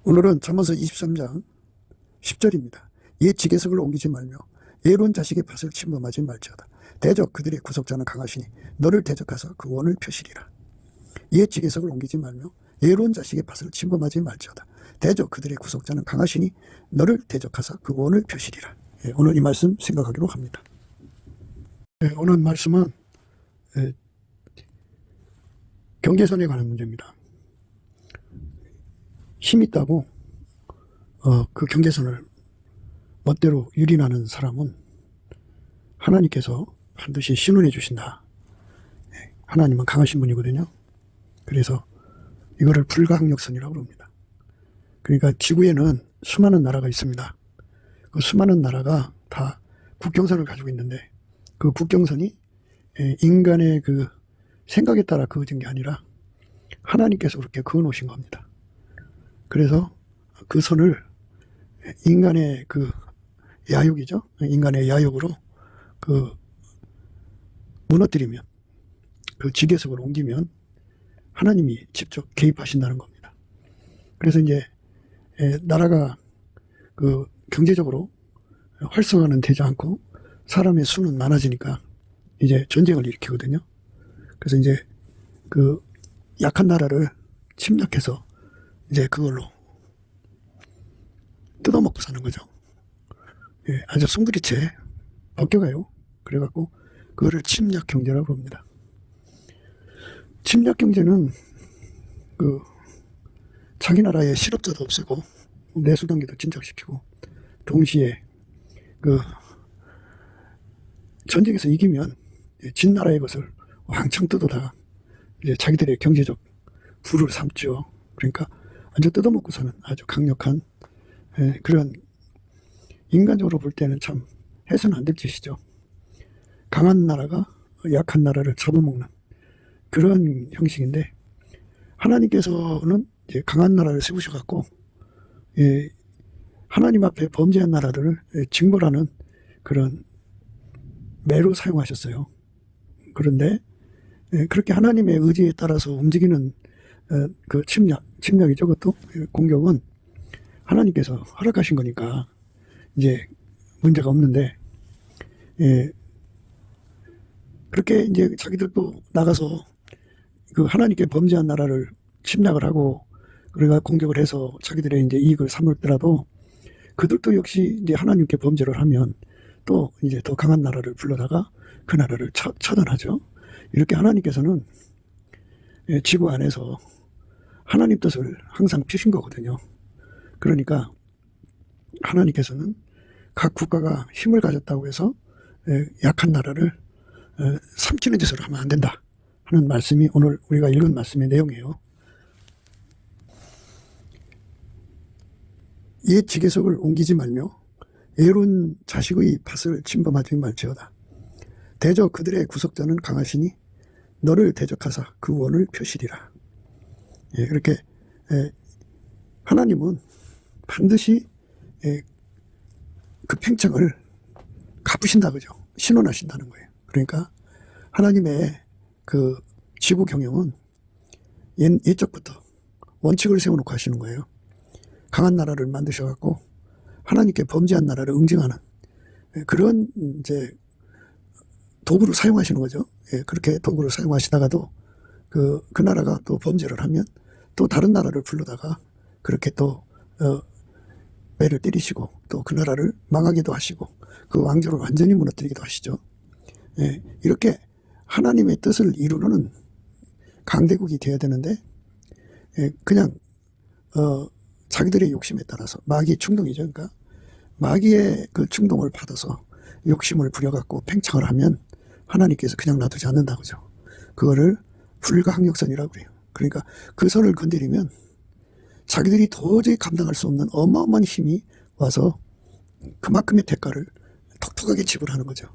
오늘은 잠언서 23장 10절입니다. 옛 지계석을 옮기지 말며 예로운 자식의 밭을 침범하지 말지어다. 대적 그들의 구속자는 강하시니 너를 대적하사 그 원을 펴시리라. 옛 지계석을 옮기지 말며 예로운 자식의 밭을 침범하지 말지어다. 대적 그들의 구속자는 강하시니 너를 대적하사 그 원을 펴시리라. 오늘 이 말씀 생각하기로 합니다. 오늘 말씀은 경계선에 관한 문제입니다. 힘 있다고 그 경계선을 멋대로 유린하는 사람은 하나님께서 반드시 신원해 주신다. 하나님은 강하신 분이거든요. 그래서 이거를 불가항력선이라고 합니다. 그러니까 지구에는 수많은 나라가 있습니다. 그 수많은 나라가 다 국경선을 가지고 있는데 그 국경선이 인간의 그 생각에 따라 그어진 게 아니라 하나님께서 그렇게 그어 놓으신 겁니다. 그래서 그 선을 인간의 그 야욕이죠. 인간의 야욕으로 그 무너뜨리면, 그 지계석을 옮기면 하나님이 직접 개입하신다는 겁니다. 그래서 이제 나라가 그 경제적으로 활성화는 되지 않고 사람의 수는 많아지니까 이제 전쟁을 일으키거든요. 그래서 이제 그 약한 나라를 침략해서 이제 그걸로 뜯어먹고 사는 거죠. 아주 숭두리째 벗겨가요. 그래갖고 그거를 침략 경제라고 합니다. 침략 경제는 그 자기 나라의 실업자도 없애고 내수 경기도 진작시키고 동시에 그 전쟁에서 이기면 진 나라의 것을 왕창 뜯어다가 이제 자기들의 경제적 부를 삼죠. 그러니까 아주 뜯어먹고 사는 아주 강력한 그런, 인간적으로 볼 때는 참 해서는 안 될 짓이죠. 강한 나라가 약한 나라를 잡아먹는 그런 형식인데, 하나님께서는 이제 강한 나라를 세우셔갖고 하나님 앞에 범죄한 나라를 징벌하는 그런 매로 사용하셨어요. 그런데 그렇게 하나님의 의지에 따라서 움직이는 그 침략이죠. 그것도 공격은 하나님께서 허락하신 거니까 이제 문제가 없는데, 그렇게 이제 자기들도 나가서 그 하나님께 범죄한 나라를 침략을 하고 그래가 공격을 해서 자기들의 이제 이익을 삼을더라도 그들도 역시 이제 하나님께 범죄를 하면 또 이제 더 강한 나라를 불러다가 그 나라를 처단하죠. 이렇게 하나님께서는 지구 안에서 하나님 뜻을 항상 피신 거거든요. 그러니까 하나님께서는 각 국가가 힘을 가졌다고 해서 약한 나라를 삼키는 짓을 하면 안 된다 하는 말씀이 오늘 우리가 읽은 말씀의 내용이에요. 옛 지계석을 옮기지 말며 예로운 자식의 밭을 침범하지 말지어다. 대적 그들의 구속자는 강하시니 너를 대적하사 그 원을 펴시리라. 그렇게 하나님은 반드시 그 팽창을 갚으신다, 그죠? 신원하신다는 거예요. 그러니까 하나님의 그 지구 경영은 옛적부터 원칙을 세워놓고 하시는 거예요. 강한 나라를 만드셔갖고 하나님께 범죄한 나라를 응징하는 그런 이제 도구를 사용하시는 거죠. 그렇게 도구를 사용하시다가도 그 나라가 또 범죄를 하면 또 다른 나라를 불러다가 그렇게 또 매를 때리시고 또 그 나라를 망하기도 하시고 그 왕조를 완전히 무너뜨리기도 하시죠. 이렇게 하나님의 뜻을 이루는 강대국이 되어야 되는데 그냥 자기들의 욕심에 따라서 마귀의 충동이죠. 그러니까 마귀의 그 충동을 받아서 욕심을 부려갖고 팽창을 하면 하나님께서 그냥 놔두지 않는다, 그죠? 그거를 불가항력선이라고 그래요. 그러니까 그 선을 건드리면 자기들이 도저히 감당할 수 없는 어마어마한 힘이 와서 그만큼의 대가를 톡톡하게 지불하는 거죠.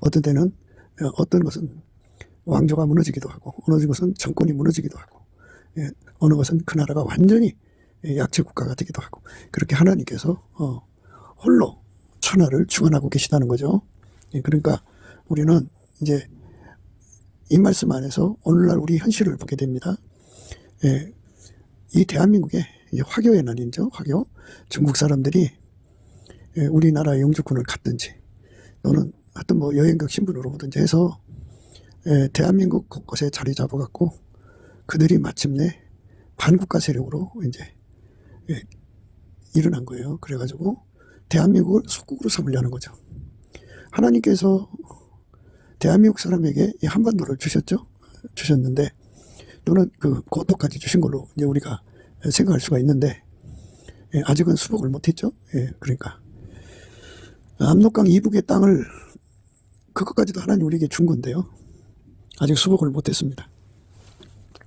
어떤 때는 어떤 것은 왕조가 무너지기도 하고 어느 것은 정권이 무너지기도 하고 어느 것은 그 나라가 완전히 약체 국가가 되기도 하고 그렇게 하나님께서 홀로 천하를 주관하고 계시다는 거죠. 그러니까 우리는 이제 이 말씀 안에서 오늘날 우리 현실을 보게 됩니다. 이 대한민국에 이제 화교의 날이죠. 화교. 중국 사람들이 우리나라 영주권을 갖든지 또는 하여튼 뭐 여행객 신분으로 오든지 해서 대한민국 곳곳에 자리 잡아갖고 그들이 마침내 반국가 세력으로 이제 일어난 거예요. 그래가지고 대한민국을 속국으로 삼으려는 거죠. 하나님께서 대한민국 사람에게 이 한반도를 주셨는데 또는 그 고토까지 주신 걸로 이제 우리가 생각할 수가 있는데 아직은 수복을 못했죠. 그러니까 압록강 이북의 땅을 그것까지도 하나님 우리에게 준 건데요. 아직 수복을 못했습니다.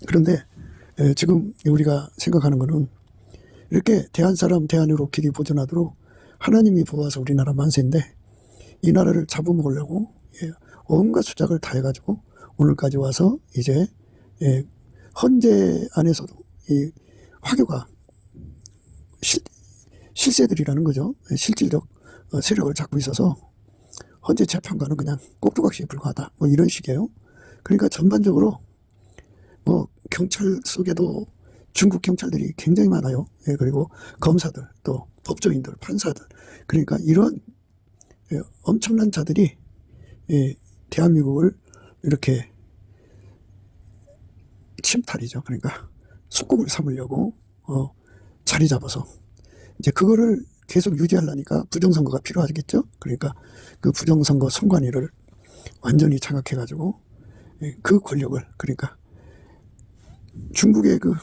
그런데 지금 우리가 생각하는 것은 이렇게 대한 사람 대한으로 길이 보존하도록 하나님이 보아서 우리나라 만세인데 이 나라를 잡아먹으려고 온갖 수작을 다 해가지고 오늘까지 와서 이제 헌재 안에서도 이 화교가 실세들이라는 거죠. 실질적 세력을 잡고 있어서 헌재 재판관은 그냥 꼭두각시에 불과하다. 뭐 이런 식이에요. 그러니까 전반적으로 뭐 경찰 속에도 중국 경찰들이 굉장히 많아요. 그리고 검사들, 또 법조인들, 판사들. 그러니까 이런 엄청난 자들이 대한민국을 이렇게 침탈이죠. 그러니까 속국을 삼으려고 자리 잡아서 이제 그거를 계속 유지하려니까 부정선거가 필요하겠죠. 그러니까 그 부정선거 선관위를 완전히 장악해가지고 그 권력을, 그러니까 중국의 그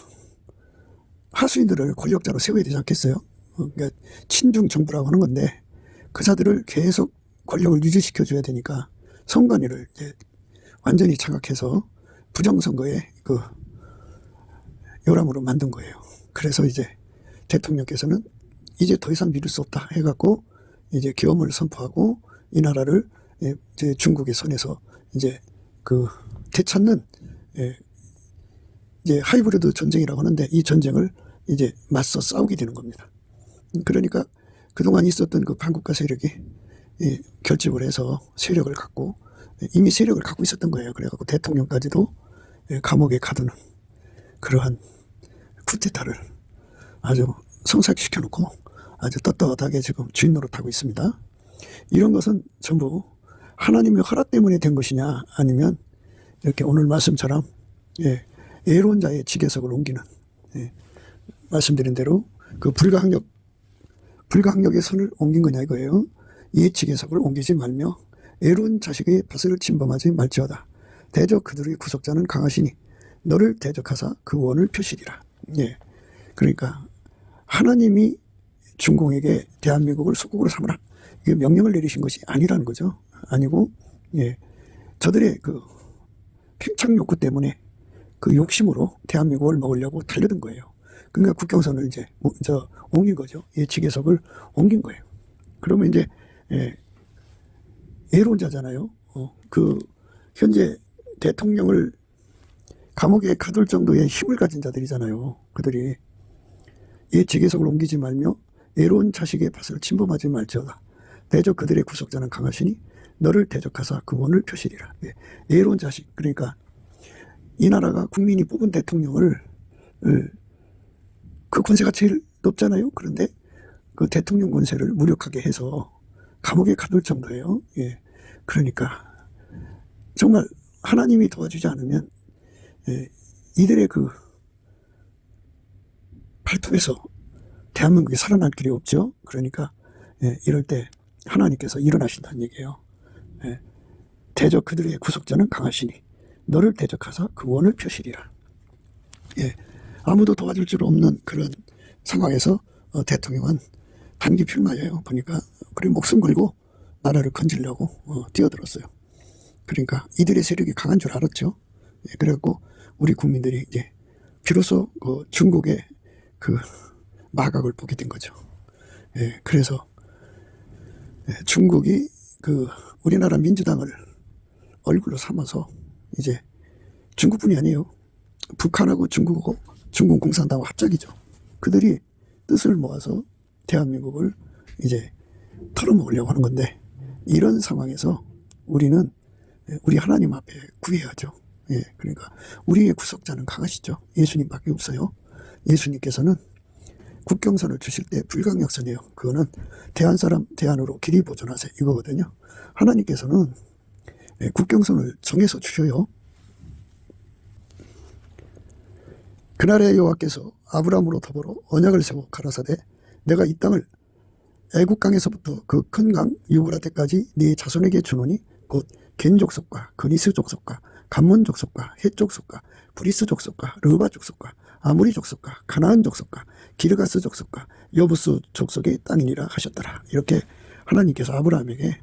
하수인들을 권력자로 세워야 되지 않겠어요? 그러니까 친중 정부라고 하는 건데 그 자들을 계속 권력을 유지시켜줘야 되니까 선관위를 이제 완전히 장악해서 부정선거에 그 요람으로 만든 거예요. 그래서 이제 대통령께서는 이제 더 이상 믿을 수 없다 해갖고 이제 계엄을 선포하고 이 나라를 이제 중국의 손에서 이제 그 되찾는 이제 하이브리드 전쟁이라고 하는데 이 전쟁을 이제 맞서 싸우게 되는 겁니다. 그러니까 그동안 있었던 그 반국가 세력이 결집을 해서 세력을 갖고 이미 세력을 갖고 있었던 거예요. 그래갖고 대통령까지도 감옥에 가두는 그러한 쿠데타를 아주 성사시켜놓고 아주 떳떳하게 지금 주인 노릇하고 있습니다. 이런 것은 전부 하나님의 허락 때문에 된 것이냐 아니면 이렇게 오늘 말씀처럼 애로운 자의 지계석을 옮기는 말씀드린 대로 그 불가항력의 선을 옮긴 거냐 이거예요. 이 지계석을 옮기지 말며 애로운 자식의 밭을 침범하지 말지어다. 대적 그들의 구속자는 강하시니 너를 대적하사 그 원을 표시리라. 그러니까 하나님이 중공에게 대한민국을 속국으로 삼으라 이게 명령을 내리신 것이 아니라는 거죠. 아니고 저들의 그 팽창 욕구 때문에 그 욕심으로 대한민국을 먹으려고 달려든 거예요. 그러니까 국경선을 이제 옮긴 거죠. 지계석을 옮긴 거예요. 그러면 이제 애로운자잖아요. 그 현재 대통령을 감옥에 가둘 정도의 힘을 가진 자들이잖아요. 그들이 지계석을 옮기지 말며 애로운 자식의 밭을 침범하지 말지어다. 대적 그들의 구속자는 강하시니 너를 대적하사 그 원을 표시리라. 애로운 자식, 그러니까 이 나라가 국민이 뽑은 대통령을 그 권세가 제일 높잖아요. 그런데 그 대통령 권세를 무력하게 해서 감옥에 가둘 정도예요. 그러니까 정말 하나님이 도와주지 않으면 이들의 그 발톱에서 대한민국이 살아날 길이 없죠. 그러니까 이럴 때 하나님께서 일어나신다는 얘기예요. 대적 그들의 구속자는 강하시니 너를 대적하사 그 원을 표시리라. 아무도 도와줄 줄 없는 그런 상황에서 대통령은 단기 필마예요. 보니까 그래 목숨 걸고 나라를 건지려고 뛰어들었어요. 그러니까 이들의 세력이 강한 줄 알았죠. 그래갖고 우리 국민들이 이제 비로소 그 중국의 그 마각을 보게 된 거죠. 그래서 중국이 그 우리나라 민주당을 얼굴로 삼아서 이제 중국뿐이 아니에요. 북한하고 중국하고 중국 공산당하고 합작이죠. 그들이 뜻을 모아서 대한민국을 이제 털어먹으려고 하는 건데 이런 상황에서 우리는 우리 하나님 앞에 구해야죠. 그러니까 우리의 구속자는 강하시죠. 예수님밖에 없어요. 예수님께서는 국경선을 주실 때 불강력선이에요. 그거는 대한 사람 대안으로 길이 보존하세요. 이거거든요. 하나님께서는 국경선을 정해서 주셔요. 그날에 여호와께서 아브라함으로 더불어 언약을 세워 가라사대 내가 이 땅을 애굽 강에서부터 그 큰 강 유브라데까지 네 자손에게 주노니 곧 겐 족속과 그니스 족속과 감몬 족속과 헷 족속과 브리스 족속과 르바 족속과 아무리 족속과 가나안 족속과 기르가스 족속과 여부스 족속의 땅이니라 하셨더라. 이렇게 하나님께서 아브라함에게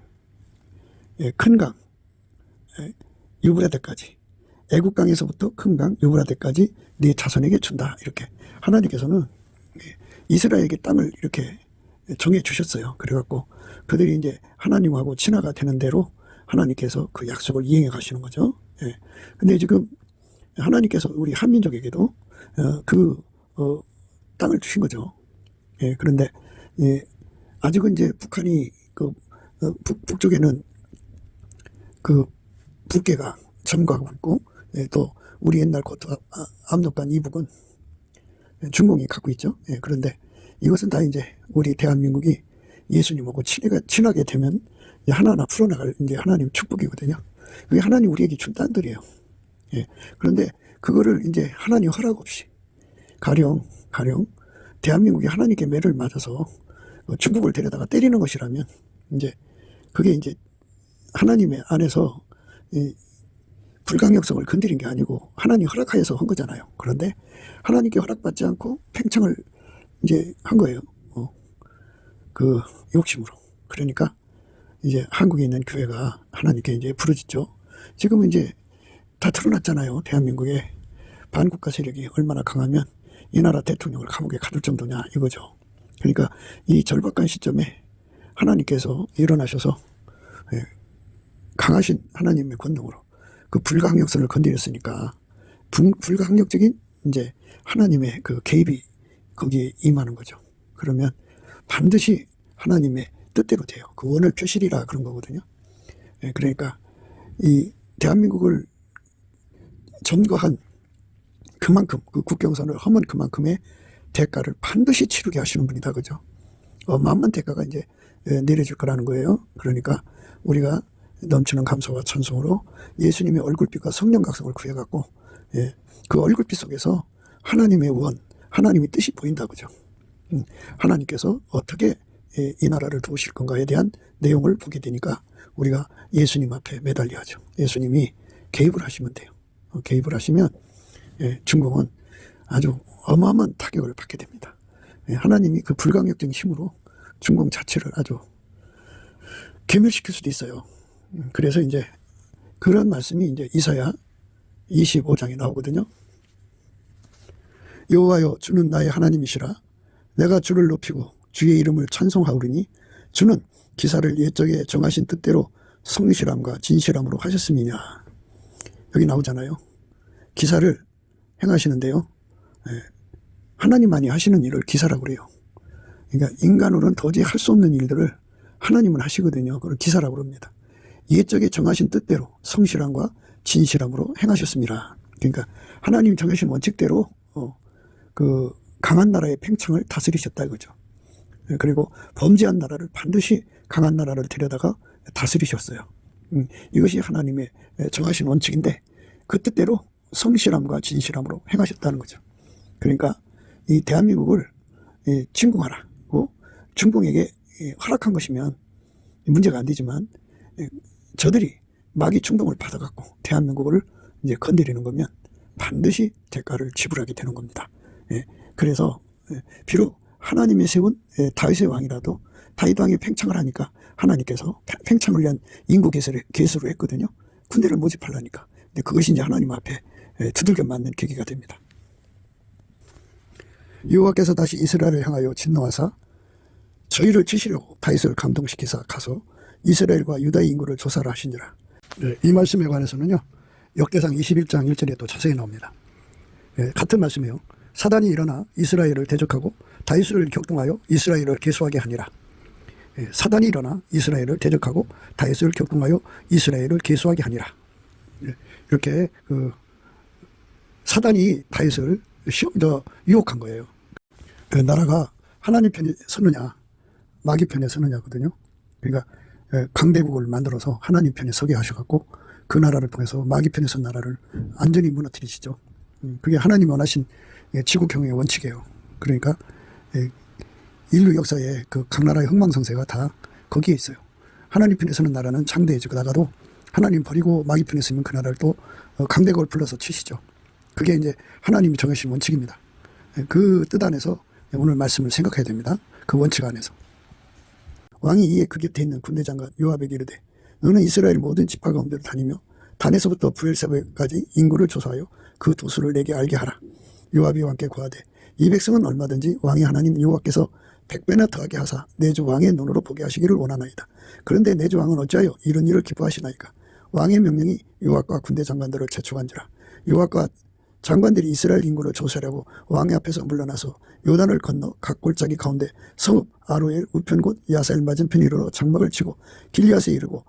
큰 강 유브라데까지 애굽 강에서부터 큰 강 유브라데까지 네 자손에게 준다. 이렇게 하나님께서는 이스라엘에게 땅을 이렇게 정해 주셨어요. 그래갖고 그들이 이제 하나님하고 친화가 되는 대로 하나님께서 그 약속을 이행해 가시는 거죠. 근데 지금 하나님께서 우리 한민족에게도 땅을 주신 거죠. 그런데 아직은 이제 북한이 북쪽에는 그 북괴가 점거하고 있고 또 우리 옛날 압록강 이북은 중공이 갖고 있죠. 그런데 이것은 다 이제 우리 대한민국이 예수님하고 친하게 되면 하나하나 풀어나갈 이제 하나님 축복이거든요. 그게 하나님 우리에게 준 땅들이에요. 그런데 그거를 이제 하나님 허락 없이 가령 대한민국이 하나님께 매를 맞아서 중국을 데려다가 때리는 것이라면 이제 그게 이제 하나님의 안에서 불강력성을 건드린 게 아니고 하나님 허락하여서 한 거잖아요. 그런데 하나님께 허락받지 않고 팽창을 이제 한 거예요. 그 욕심으로. 그러니까 이제 한국에 있는 교회가 하나님께 이제 부르짖죠. 지금은 이제 다 드러났잖아요. 대한민국의 반국가 세력이 얼마나 강하면 이 나라 대통령을 감옥에 가둘 정도냐 이거죠. 그러니까 이 절박한 시점에 하나님께서 일어나셔서 강하신 하나님의 권능으로 그 불강력선을 건드렸으니까 불강력적인 이제 하나님의 그 개입이 거기에 임하는 거죠. 그러면 반드시 하나님의 뜻대로 돼요. 그 원을 표시리라 그런 거거든요. 그러니까 이 대한민국을 점거한 그만큼 그 국경선을 허문 그만큼의 대가를 반드시 치르게 하시는 분이다. 그죠? 어마어마한 대가가 이제 내려질 거라는 거예요. 그러니까 우리가 넘치는 감사와 찬송으로 예수님의 얼굴빛과 성령 각성을 구해갖고 그 얼굴빛 속에서 하나님의 원, 하나님의 뜻이 보인다. 그죠? 하나님께서 어떻게 이 나라를 도우실 건가에 대한 내용을 보게 되니까 우리가 예수님 앞에 매달려야죠. 예수님이 개입을 하시면 돼요. 개입을 하시면 중공은 아주 어마어마한 타격을 받게 됩니다. 하나님이 그 불강력적인 힘으로 중공 자체를 아주 괴멸시킬 수도 있어요. 그래서 이제 그런 말씀이 이제 이사야 25장에 나오거든요. 여호와여 주는 나의 하나님이시라 내가 주를 높이고 주의 이름을 찬송하오리니 주는 기사를 옛적에 정하신 뜻대로 성실함과 진실함으로 하셨음이냐. 여기 나오잖아요. 기사를 행하시는데요. 하나님만이 하시는 일을 기사라고 그래요. 그러니까 인간으로는 도저히 할 수 없는 일들을 하나님은 하시거든요. 그걸 기사라고 그럽니다. 옛적에 정하신 뜻대로 성실함과 진실함으로 행하셨습니다. 그러니까 하나님이 정하신 원칙대로 그 강한 나라의 팽창을 다스리셨다 이거죠. 그리고 범죄한 나라를 반드시 강한 나라를 데려다가 다스리셨어요. 이것이 하나님의 정하신 원칙인데 그 뜻대로 성실함과 진실함으로 행하셨다는 거죠. 그러니까 이 대한민국을 침공하라고 중공에게 허락한 것이면 문제가 안 되지만 저들이 마귀 충동을 받아갖고 대한민국을 이제 건드리는 거면 반드시 대가를 지불하게 되는 겁니다. 그래서 비록 하나님이 세운 다윗의 왕이라도 다윗 왕이 팽창을 하니까 하나님께서 팽창을 위한 인구 개수를 했거든요. 군대를 모집하려니까. 근데 그것이 이제 하나님 앞에 두들겨 맞는 계기가 됩니다. 여호와께서 다시 이스라엘을 향하여 진노하사 저희를 치시려고 다윗을 감동시키사 가서 이스라엘과 유다의 인구를 조사를 하시니라. 이 말씀에 관해서는요 역대상 21장 1절에 또 자세히 나옵니다. 같은 말씀이에요. 사단이 일어나 이스라엘을 대적하고 다윗을 격동하여 이스라엘을 계수하게 하니라. 사단이 일어나 이스라엘을 대적하고 다윗을 격동하여 이스라엘을 계수하게 하니라. 이렇게 그 사단이 다윗을 유혹한 거예요. 나라가 하나님 편에 서느냐 마귀 편에 서느냐거든요. 그러니까 강대국을 만들어서 하나님 편에 서게 하셔갖고 그 나라를 통해서 마귀 편에 선 나라를 완전히 무너뜨리시죠. 그게 하나님이 원하신 지구 경영의 원칙이에요. 그러니까 인류 역사의 그 각 나라의 흥망성쇠가 다 거기에 있어요. 하나님 편에 서는 나라는 창대해지다가도 하나님 버리고 마귀 편에 서면 그 나라를 또 강대국을 불러서 치시죠. 그게 이제 하나님이 정하신 원칙입니다. 그 뜻 안에서 오늘 말씀을 생각해야 됩니다. 그 원칙 안에서. 왕이 이에 그 곁에 있는 군대 장관 요압에게 이르되 너는 이스라엘 모든 지파 가운데로 다니며 단에서부터 브엘세바까지 인구를 조사하여 그 도수를 내게 알게 하라. 요압이 왕께 고하되 이 백성은 얼마든지 왕의 하나님 여호와께서 100배나 더하게 하사 내 주 왕의 눈으로 보게 하시기를 원하나이다. 그런데 내 주 왕은 어찌하여 이런 일을 기뻐하시나이까. 왕의 명령이 요압과 군대 장관들을 재촉한지라. 요압과 장관들이 이스라엘 인구를 조사하려고 왕의 앞에서 물러나서 요단을 건너 각 골짜기 가운데 성읍 아로엘 우편 곧 야사엘 맞은편 이르러 장막을 치고 길리앗에 이르고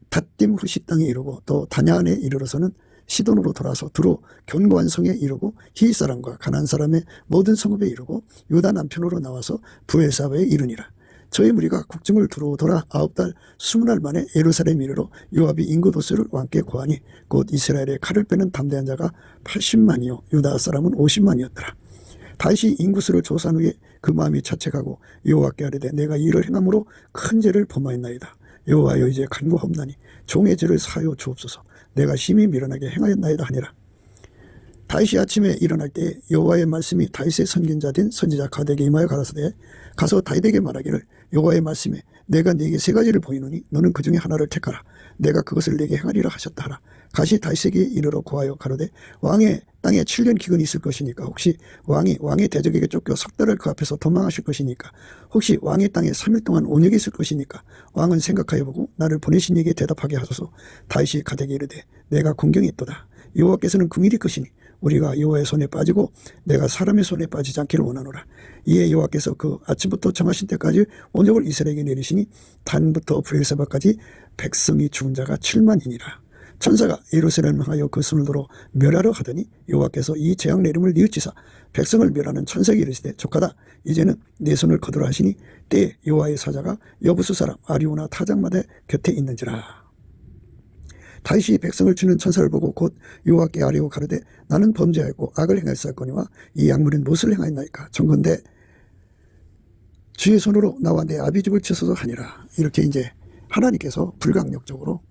닷딤 후시 땅에 이르고 또 다냐안에 이르러서는 시돈으로 돌아서 두로 견고한 성에 이르고 히윗 사람과 가나안 사람의 모든 성읍에 이르고 요단 남편으로 나와서 브엘사바에 이르니라. 저희 무리가 국중을 두루 돌아 9달 20날 만에 예루살렘 이르러 요압이 인구 도수를 왕께 고하니 곧 이스라엘의 칼을 빼는 담대한 자가 80만이요 유다 사람은 50만이었더라. 다시 인구수를 조사한 후에 그 마음이 자책하고 여호와께 아뢰되 내가 이 일을 행함으로 큰 죄를 범하였나이다. 여호와여 이제 간구하옵나니 종의 죄를 사하여 주옵소서. 내가 심히 미련하게 행하였나이다 하니라. 다윗이 아침에 일어날 때 여호와의 말씀이 다윗의 선견자 된 선지자 가드에게 임하여 가라사대 가서 다윗에게 말하기를 여호와의 말씀에 내가 네게 3가지를 보이노니 너는 그 중에 하나를 택하라. 내가 그것을 네게 행하리라 하셨다 하라. 가시 다윗에게 이르러 고하여 가로되 왕의 땅에 7년 기근이 있을 것이니까 혹시 왕이 왕의 대적에게 쫓겨 석 달을 그 앞에서 도망하실 것이니까 혹시 왕의 땅에 3일 동안 온역이 있을 것이니까 왕은 생각하여 보고 나를 보내신 이에게 대답하게 하소서. 다윗이 가드에게 이르되 내가 공경이 있도다. 여호와께서는 긍휼히 크시니 우리가 여호와의 손에 빠지고 내가 사람의 손에 빠지지 않기를 원하노라. 이에 여호와께서 그 아침부터 정하신 때까지 온역을 이스라엘에게 내리시니 단부터 브엘세바까지 백성이 죽은 자가 7만이니라. 천사가 예루살렘을 향하여 그 손을 들어 멸하려 하더니 여호와께서 이 재앙 내림을 뉘우치사 백성을 멸하는 천사에게 이르시되 족하다. 이제는 내 손을 거두라 하시니 때에 여호와의 사자가 여부수 사람 아리오나 타작마대 곁에 있는지라. 다윗이 백성을 치는 천사를 보고 곧 여호와께 아뢰고 가로되 나는 범죄하였고 악을 행하였사거니와 이 약물은 무엇을 행하였나이까. 정컨대 주의 손으로 나와 내 아비집을 치소서 하니라. 이렇게 이제 하나님께서 불강력적으로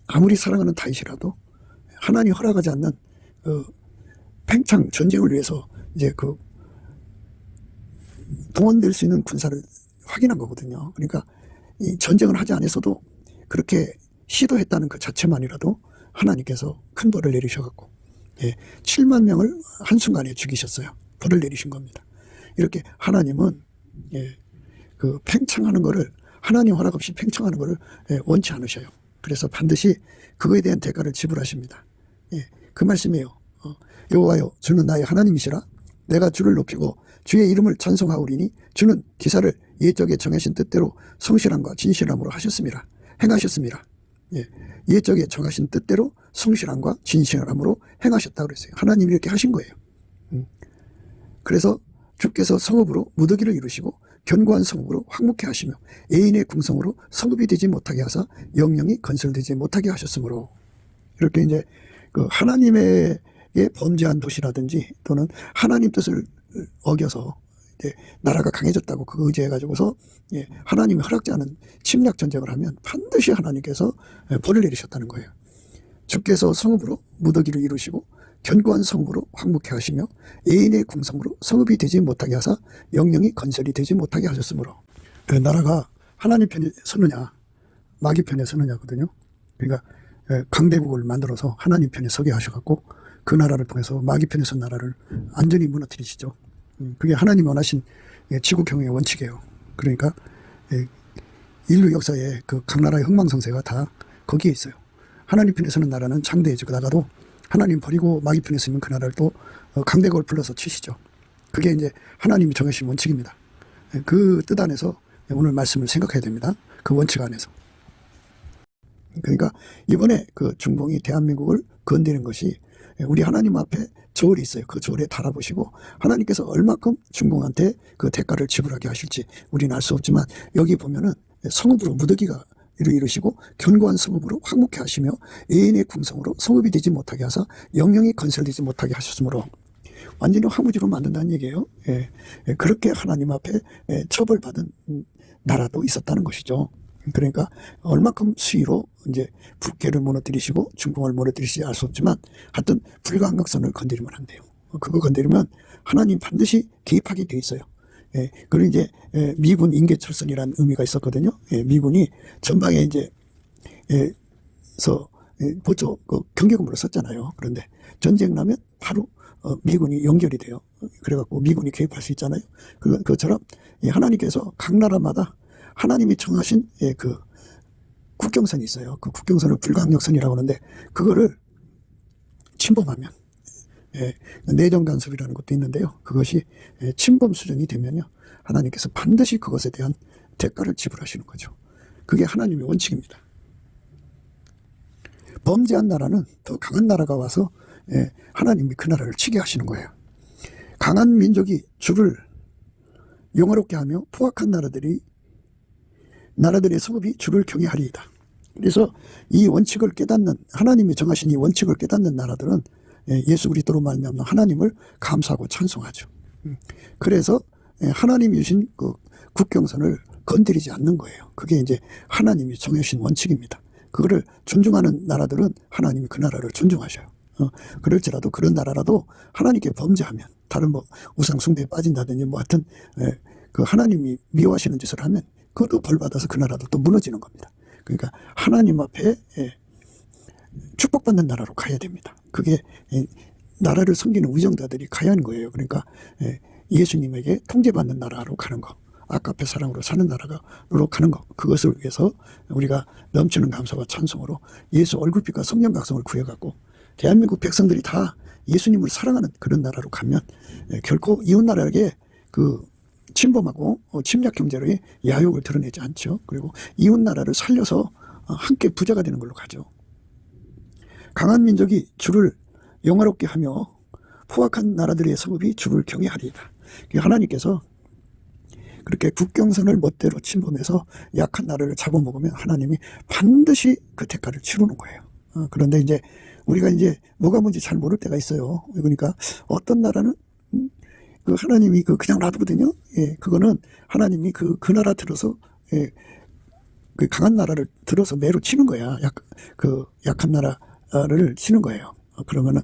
아무리 사랑하는 다윗이라도 하나님 허락하지 않는 팽창 전쟁을 위해서 이제 그 동원될 수 있는 군사를 확인한 거거든요. 그러니까 이 전쟁을 하지 않았어도 그렇게 시도했다는 그 자체만이라도 하나님께서 큰 벌을 내리셔갖고 7만 명을 한순간에 죽이셨어요. 벌을 내리신 겁니다. 이렇게 하나님은 그 팽창하는 거를 하나님 허락 없이 팽창하는 거를 원치 않으셔요. 그래서 반드시 그거에 대한 대가를 지불하십니다. 그 말씀이에요. 여호와여 주는 나의 하나님이시라. 내가 주를 높이고 주의 이름을 찬송하오리니 주는 기사를 옛적에 정하신 뜻대로 성실함과 진실함으로 하셨습니다. 행하셨습니다. 옛적에 정하신 뜻대로 성실함과 진실함으로 행하셨다고 그랬어요. 하나님이 이렇게 하신 거예요. 그래서 주께서 성읍으로 무더기를 이루시고 견고한 성읍으로 황무케 하시며 애인의 궁성으로 성읍이 되지 못하게 하사 영영이 건설되지 못하게 하셨으므로 이렇게 이제 그 하나님의 범죄한 도시라든지 또는 하나님 뜻을 어겨서 이제 나라가 강해졌다고 그거 의지해가지고서 하나님이 허락지 않은 침략 전쟁을 하면 반드시 하나님께서 벌을 내리셨다는 거예요. 주께서 성읍으로 무더기를 이루시고 견고한 성읍으로 황무케 하시며 애인의 궁성으로 성읍이 되지 못하게 하사 영영이 건설이 되지 못하게 하셨으므로 나라가 하나님 편에 서느냐 마귀 편에 서느냐거든요. 그러니까 강대국을 만들어서 하나님 편에 서게 하셔갖고 그 나라를 통해서 마귀 편에 선 나라를 완전히 무너뜨리시죠. 그게 하나님이 원하신 지구 경영의 원칙이에요. 그러니까 인류 역사의 그 각 나라의 흥망성쇠가 다 거기에 있어요. 하나님 편에 서는 나라는 창대해지다가도 하나님 버리고 마귀 편에 서면 그 나라를 또 강대국을 불러서 치시죠. 그게 이제 하나님이 정하신 원칙입니다. 그 뜻 안에서 오늘 말씀을 생각해야 됩니다. 그 원칙 안에서. 그러니까 이번에 그 중공이 대한민국을 건드리는 것이 우리 하나님 앞에 저울이 있어요. 그 저울에 달아보시고 하나님께서 얼마큼 중공한테 그 대가를 지불하게 하실지 우리는 알 수 없지만 여기 보면은 성읍으로 무더기가 이루시고 견고한 성읍으로 황무케 하시며 애인의 궁성으로 성읍이 되지 못하게 하사 영영이 건설되지 못하게 하셨으므로 완전히 황무지로 만든다는 얘기예요. 그렇게 하나님 앞에 처벌받은 나라도 있었다는 것이죠. 그러니까 얼마큼 수위로 이제 북계를 무너뜨리시고 중공을 무너뜨리시지 알 수 없지만 하여튼 불가항력선을 건드리면 안 돼요. 그거 건드리면 하나님 반드시 개입하게 돼 있어요. 그리고 이제 미군 인계철선이라는 의미가 있었거든요. 미군이 전방에 이제 보초 경계근무를 썼잖아요. 그런데 전쟁 나면 바로 미군이 연결이 돼요. 그래갖고 미군이 개입할 수 있잖아요. 그것처럼 하나님께서 각 나라마다 하나님이 정하신 그 국경선이 있어요. 그 국경선을 불가항력선이라고 하는데 그거를 침범하면 내정 간섭이라는 것도 있는데요. 그것이 침범 수준이 되면요. 하나님께서 반드시 그것에 대한 대가를 지불하시는 거죠. 그게 하나님의 원칙입니다. 범죄한 나라는 더 강한 나라가 와서 하나님이 그 나라를 치게 하시는 거예요. 강한 민족이 주를 영화롭게 하며 포악한 나라들의 성읍이 주를 경외하리이다. 그래서 이 원칙을 깨닫는 하나님이 정하신 이 원칙을 깨닫는 나라들은 예수 그리스도로 말미암아 하나님을 감사하고 찬송하죠. 그래서 하나님이 주신 그 국경선을 건드리지 않는 거예요. 그게 이제 하나님이 정해주신 원칙입니다. 그거를 존중하는 나라들은 하나님이 그 나라를 존중하셔요. 그럴지라도 그런 나라라도 하나님께 범죄하면 다른 뭐 우상 숭배에 빠진다든지 뭐 하여튼 그 하나님이 미워하시는 짓을 하면 그것도 벌받아서 그 나라도 또 무너지는 겁니다. 그러니까 하나님 앞에 축복받는 나라로 가야 됩니다. 그게 나라를 섬기는 위정자들이 가야 하는 거예요. 그러니까 예수님에게 통제받는 나라로 가는 거, 아까페 사랑으로 사는 나라로 가는 거, 그것을 위해서 우리가 넘치는 감사와 찬송으로 예수 얼굴빛과 성령 각성을 구해갖고 대한민국 백성들이 다 예수님을 사랑하는 그런 나라로 가면 결코 이웃나라에게 그 침범하고 침략 경제로의 야욕을 드러내지 않죠. 그리고 이웃나라를 살려서 함께 부자가 되는 걸로 가죠. 강한 민족이 주를 영화롭게 하며 포악한 나라들의 성읍이 주를 경외하리이다. 하나님께서 그렇게 국경선을 멋대로 침범해서 약한 나라를 잡아먹으면 하나님이 반드시 그 대가를 치르는 거예요. 그런데 이제 우리가 이제 뭐가 뭔지 잘 모를 때가 있어요. 그러니까 어떤 나라는 그 하나님이 그냥 놔두거든요. 그거는 하나님이 그 나라 들어서 그 강한 나라를 들어서 매로 치는 거야. 그 약한 나라를 치는 거예요. 그러면은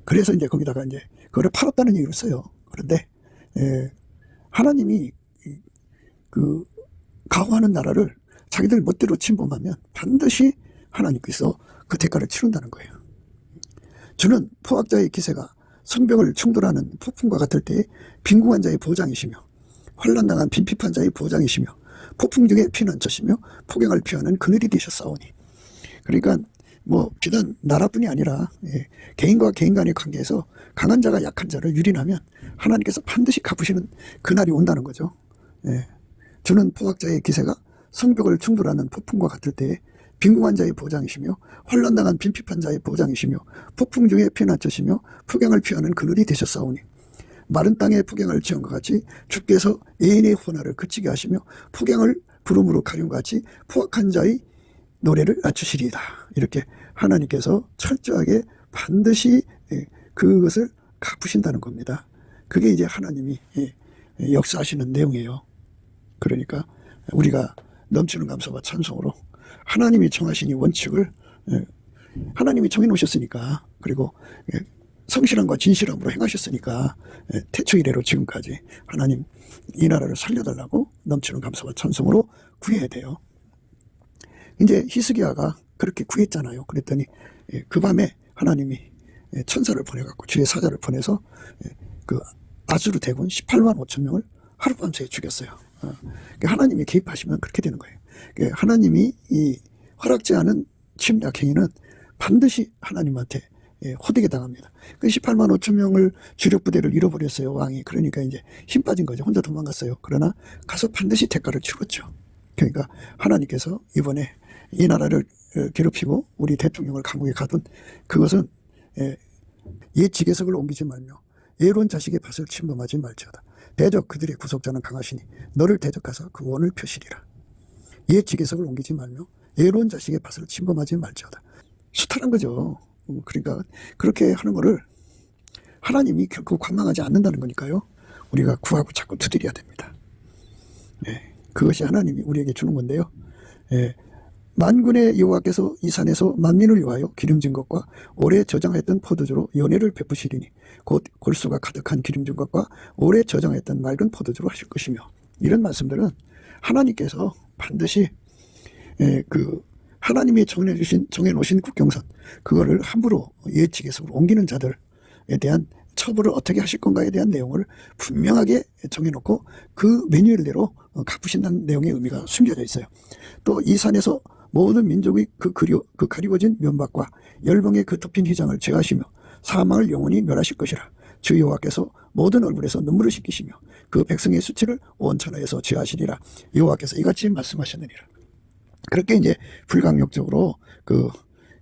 그래서 이제 거기다가 이제 그거를 팔았다는 얘기를 써요. 그런데 하나님이 그 가호하는 나라를 자기들 멋대로 침범하면 반드시 하나님께서 그 대가를 치른다는 거예요. 주는 포악자의 기세가 성벽을 충돌하는 폭풍과 같을 때에 빈궁한 자의 보장이시며 환난당한 빈핍한 자의 보장이시며 폭풍 중에 피난처시며 폭행을 피하는 그늘이 되셨사오니. 그러니까 뭐 비단 나라뿐이 아니라 개인과 개인 간의 관계에서 강한 자가 약한 자를 유린하면 하나님께서 반드시 갚으시는 그날이 온다는 거죠. 주는 포악자의 기세가 성벽을 충돌하는 폭풍과 같을 때에 빈궁한 자의 보장이시며 환난당한 빈핍한 자의 보장이시며 폭풍 중에 피난처시며 폭행을 피하는 그늘이 되셨사오니 마른 땅에 폭행을 지은 것 같이 주께서 애인의 혼화를 그치게 하시며 폭행을 부름으로 가린 것 같이 포악한 자의 노래를 낮추시리이다. 이렇게 하나님께서 철저하게 반드시 그것을 갚으신다는 겁니다. 그게 이제 하나님이 역사하시는 내용이에요. 그러니까 우리가 넘치는 감사와 찬송으로 하나님이 정하신 이 원칙을 하나님이 정해놓으셨으니까, 그리고 성실함과 진실함으로 행하셨으니까 태초 이래로 지금까지 하나님 이 나라를 살려달라고 넘치는 감사와 찬송으로 구해야 돼요. 이제 히스기야가 그렇게 구했잖아요. 그랬더니 그 밤에 하나님이 천사를 보내갖고 주의 사자를 보내서 그 아수르 대군 18만 5천 명을 하룻밤새에 죽였어요. 하나님이 개입하시면 그렇게 되는 거예요. 하나님이 이 허락지 않은 침략 행위는 반드시 하나님한테 호되게 당합니다. 그 18만 5천 명을 주력 부대를 잃어버렸어요, 왕이. 그러니까 이제 힘 빠진 거죠. 혼자 도망갔어요. 그러나 가서 반드시 대가를 치렀죠. 그러니까 하나님께서 이번에 이 나라를 괴롭히고 우리 대통령을 감옥에 가둔 그것은 옛 지계석을 옮기지 말며 애로운 자식의 밭을 침범하지 말지어다. 대적 그들의 구속자는 강하시니 너를 대적하사 그 원을 펴시리라. 옛 지계석을 옮기지 말며 애로운 자식의 밭을 침범하지 말지어다. 수탈한 거죠. 그러니까 그렇게 하는 거를 하나님이 결코 관망하지 않는다는 거니까요. 우리가 구하고 자꾸 두드려야 됩니다. 그것이 하나님이 우리에게 주는 건데요. 만군의 여호와께서 이 산에서 만민을 위하여 기름진 것과 오래 저장했던 포도주로 연회를 베푸시리니 곧 골수가 가득한 기름진 것과 오래 저장했던 맑은 포도주로 하실 것이며, 이런 말씀들은 하나님께서 반드시 하나님이 정해놓으신 국경선, 그거를 함부로 옛 지계석으로 옮기는 자들에 대한 처벌을 어떻게 하실 건가에 대한 내용을 분명하게 정해놓고 그 매뉴얼대로 갚으신다는 내용의 의미가 숨겨져 있어요. 또 이 산에서 모든 민족의 그 가리워진 면박과 열방의 그 덮인 휘장을 제하시며 사망을 영원히 멸하실 것이라. 주 여호와께서 모든 얼굴에서 눈물을 씻기시며 그 백성의 수치를 온 천하에서 제하시리라. 여호와께서 이같이 말씀하셨느니라. 그렇게 이제 불강력적으로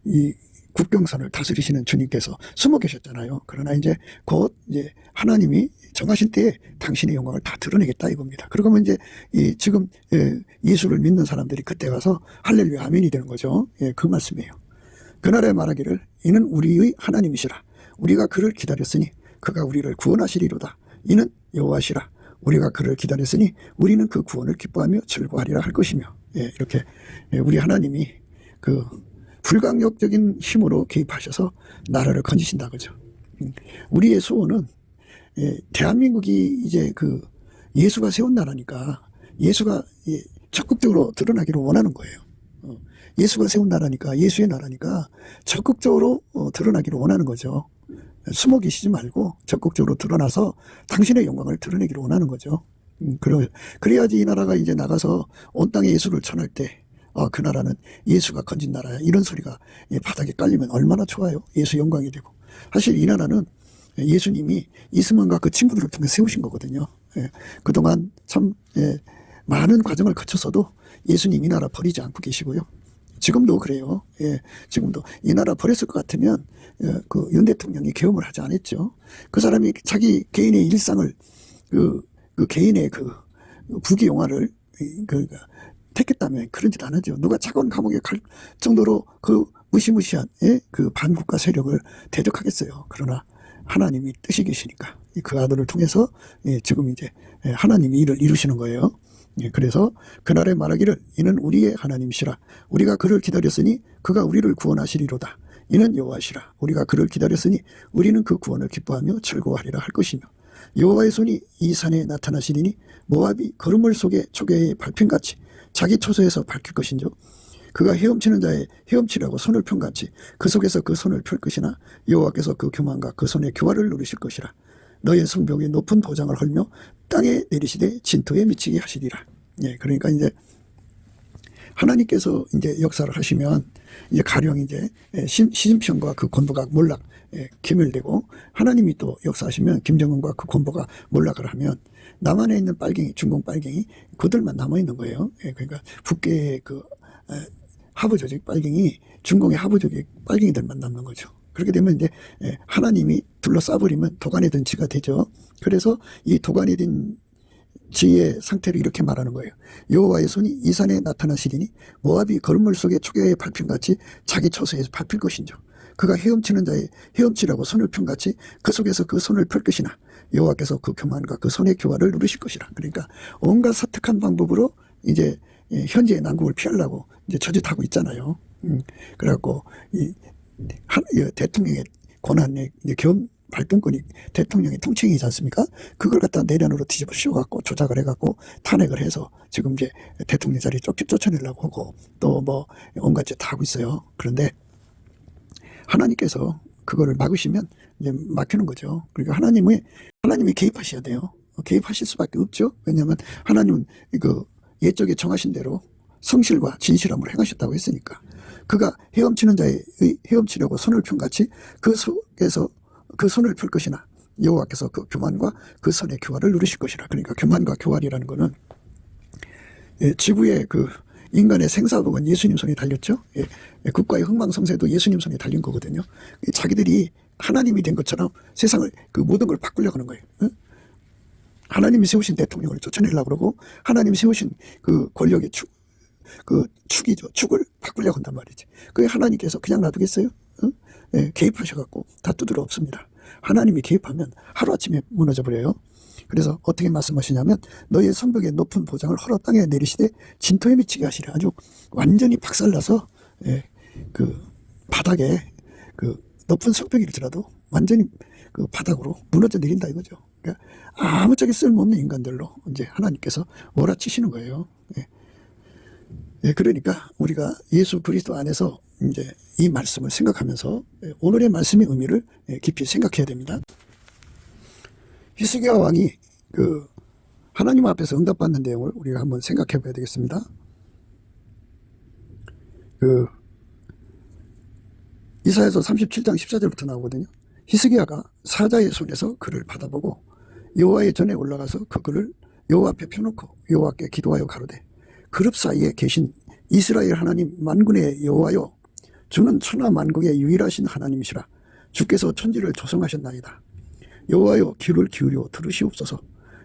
이 국경선을 다스리시는 주님께서 숨어 계셨잖아요. 그러나 이제 곧 이제 하나님이 정하신 때에 당신의 영광을 다 드러내겠다 이겁니다. 그러면 이제 지금 예수를 믿는 사람들이 그때 가서 할렐루야 아멘이 되는 거죠. 그 말씀이에요. 그날에 말하기를 이는 우리의 하나님이시라. 우리가 그를 기다렸으니 그가 우리를 구원하시리로다. 이는 여호와시라. 우리가 그를 기다렸으니 우리는 그 구원을 기뻐하며 즐거워하리라 할 것이며, 이렇게 우리 하나님이 불강력적인 힘으로 개입하셔서 나라를 건지신다 그죠. 우리의 소원은 대한민국이 이제 예수가 세운 나라니까 예수가 적극적으로 드러나기를 원하는 거예요. 예수가 세운 나라니까, 예수의 나라니까 적극적으로 드러나기를 원하는 거죠. 숨어 계시지 말고 적극적으로 드러나서 당신의 영광을 드러내기를 원하는 거죠. 그래야지 이 나라가 이제 나가서 온 땅에 예수를 전할 때 그 나라는 예수가 건진 나라야, 이런 소리가 바닥에 깔리면 얼마나 좋아요. 예수 영광이 되고. 사실 이 나라는 예수님이 이스만과 그 친구들을 통해 세우신 거거든요. 그동안 참 많은 과정을 거쳤어도 예수님 이 나라 버리지 않고 계시고요. 지금도 그래요. 지금도 이 나라 버렸을 것 같으면 윤 대통령이 계엄을 하지 않았죠. 그 사람이 자기 개인의 일상을 그 개인의 부귀영화를 택했다면 그런 짓 안 하죠. 누가 차가운 감옥에 갈 정도로 무시무시한 그 반국가 세력을 대적하겠어요. 그러나 하나님이 뜻이 계시니까 그 아들을 통해서 지금 이제 하나님이 일을 이루시는 거예요. 그래서 그날에 말하기를 이는 우리의 하나님이시라. 우리가 그를 기다렸으니 그가 우리를 구원하시리로다. 이는 여호와시라. 우리가 그를 기다렸으니 우리는 그 구원을 기뻐하며 즐거워하리라 할 것이며, 여호와의 손이 이 산에 나타나시리니 모압이 거름물 속에 초계의 밟힘같이 자기 처소에서 밝힐 것인죠. 그가 헤엄치는 자의 헤엄치라고 손을 편같이 그 속에서 그 손을 펼 것이나 여호와께서 그 교만과 그 손의 교활을 누리실 것이라. 너의 성벽의 높은 도장을 헐며 땅에 내리시되 진토에 미치게 하시리라. 그러니까 이제 하나님께서 이제 역사를 하시면 이제 가령 이제 시진평과 그 권보가 몰락 괴멸되고, 하나님이 또 역사하시면 김정은과 그 권보가 몰락을 하면 남한에 있는 빨갱이, 중공 빨갱이 그들만 남아 있는 거예요. 그러니까 북계의 하부 조직 빨갱이, 중공의 하부 조직 빨갱이들만 남는 거죠. 그렇게 되면 이제 하나님이 둘러싸버리면 도간에 든 지가 되죠. 그래서 이 도간에 든 지의 상태를 이렇게 말하는 거예요. 여호와의 손이 이 산에 나타나시리니 모압이 거름물 속에 초계의 밟힘같이 자기 처소에서 밟힐 것인죠. 그가 헤엄치는 자의 헤엄치라고 손을 편같이 그 속에서 그 손을 펼 것이나 여호와께서 그 교만과 그 손의 교활을 누르실 것이라. 그러니까 온갖 사특한 방법으로 이제 현재의 난국을 피하려고 이제 저짓하고 있잖아요. 그래갖고 이 대통령의 권한의 겸 발동권이 대통령의 통칭이지 않습니까? 그걸 갖다 내란으로 뒤집어 씌워갖고 조작을 해갖고 탄핵을 해서 지금 이제 대통령 자리 쫓아내려고 하고 또 뭐 온갖 짓 다 하고 있어요. 그런데 하나님께서 그거를 막으시면 이제 막히는 거죠. 그러니까 하나님이 개입하셔야 돼요. 개입하실 수밖에 없죠. 왜냐하면 하나님은 옛적에 정하신 대로 성실과 진실함으로 행하셨다고 했으니까. 그가 헤엄치는 자의 헤엄치려고 손을 편같이 그 속에서 그 손을 펼 것이나 여호와께서 그 교만과 그 손의 교활을 누리실 것이라. 그러니까 교만과 교활이라는 거는 지구의 인간의 생사복은 예수님 손에 달렸죠. 예. 국가의 흥망성쇠도 예수님 손에 달린 거거든요. 자기들이 하나님이 된 것처럼 세상을 그 모든 걸 바꾸려고 하는 거예요. 하나님이 세우신 대통령을 쫓아내려고 그러고 하나님이 세우신 그 권력의 축이죠. 축을 바꾸려고 한단 말이지. 그게 하나님께서 그냥 놔두겠어요? 예, 개입하셔갖고 다 두드러 없습니다. 하나님이 개입하면 하루아침에 무너져 버려요. 그래서 어떻게 말씀하시냐면 너의 성벽의 높은 보장을 헐어 땅에 내리시되 진토에 미치게 하시라. 아주 완전히 박살나서 그 바닥에 그 높은 성벽일지라도 완전히 그 바닥으로 무너져 내린다 이거죠. 그러니까 아무짝에 쓸모없는 인간들로 이제 하나님께서 몰아치시는 거예요. 그러니까 우리가 예수 그리스도 안에서 이제 이 말씀을 생각하면서 오늘의 말씀의 의미를 깊이 생각해야 됩니다. 히스기야 왕이 그 하나님 앞에서 응답받는 내용을 우리가 한번 생각해 봐야 되겠습니다. 그 이사야서 37장 14절부터 나오거든요. 히스기야가 사자의 손에서 글을 받아보고 여호와의 전에 올라가서 그 글을 여호와 앞에 펴놓고 여호와께 기도하여 가로되 그룹 사이에 계신 이스라엘 하나님 만군의 여호와여 주는 천하 만국의 유일하신 하나님이시라. 주께서 천지를 조성하셨나이다. 여호와여 귀를 기울여 들으시옵소서.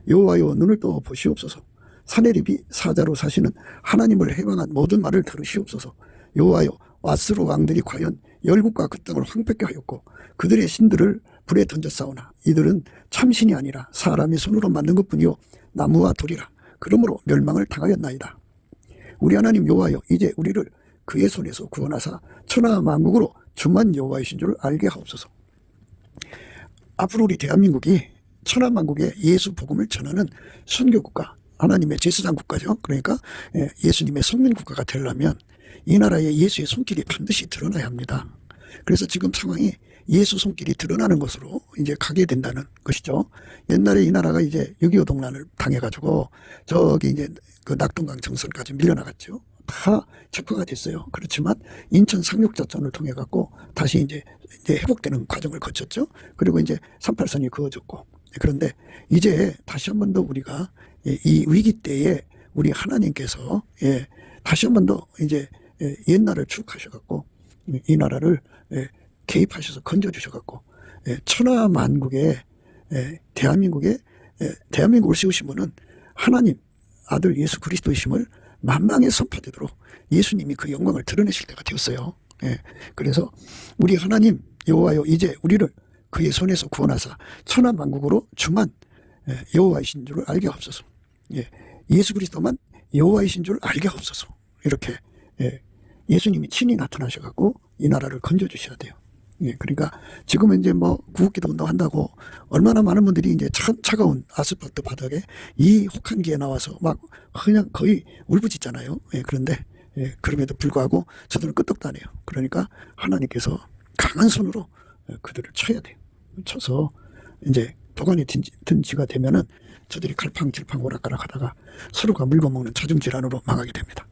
여호와여 눈을 떠 보시옵소서. 사내립이 사자로 사시는 하나님을 해방한 모든 말을 들으시옵소서. 여호와여 왓스로 왕들이 과연 열국과 그 땅을 황폐케 하였고 그들의 신들을 불에 던졌사오나 이들은 참신이 아니라 사람이 손으로 만든 것뿐이요 나무와 돌이라. 그러므로 멸망을 당하였나이다. 우리 하나님 여호와여 이제 우리를 그의 손에서 구원하사 천하 만국으로 주만 여호와이신 줄 알게 하옵소서. 앞으로 우리 대한민국이 천하 만국에 예수 복음을 전하는 선교국가, 하나님의 제사장 국가죠. 그러니까 예수님의 성민 국가가 되려면 이 나라에 예수의 손길이 반드시 드러나야 합니다. 그래서 지금 상황이 예수 손길이 드러나는 것으로 이제 가게 된다는 것이죠. 옛날에 이 나라가 이제 6.25 동란을 당해가지고 저기 이제 그 낙동강 정선까지 밀려나갔죠. 다 체포가 됐어요. 그렇지만 인천 상륙작전을 통해 갖고 다시 이제 회복되는 과정을 거쳤죠. 그리고 이제 38선이 그어졌고. 그런데 이제 다시 한 번 더 우리가 이 위기 때에 우리 하나님께서 다시 한 번 더 이제 옛날을 추억하셔 갖고 이 나라를 개입하셔서 건져주셔 갖고 천하 만국에 대한민국을 세우신 분은 하나님 아들 예수 그리스도이심을 만방에 선포되도록 예수님이 그 영광을 드러내실 때가 되었어요. 그래서 우리 하나님 여호와여 이제 우리를 그의 손에서 구원하사 천하 만국으로 주만 여호와이신 줄 알게 하옵소서. 예수 그리스도만 여호와이신 줄 알게 하옵소서. 이렇게 예수님이 친히 나타나셔 갖고 이 나라를 건져 주셔야 돼요. 그러니까 지금은 이제 뭐 구국기도 운동한다고 얼마나 많은 분들이 이제 차가운 아스팔트 바닥에 이 혹한기에 나와서 막 그냥 거의 울부짖잖아요. 그런데 그럼에도 불구하고 저들은 끄떡도 안 해요. 그러니까 하나님께서 강한 손으로 그들을 쳐야 돼요. 쳐서 이제 도관이 든 지가 되면은 저들이 갈팡질팡 오락가락 하다가 서로가 물고먹는 자중질환으로 망하게 됩니다.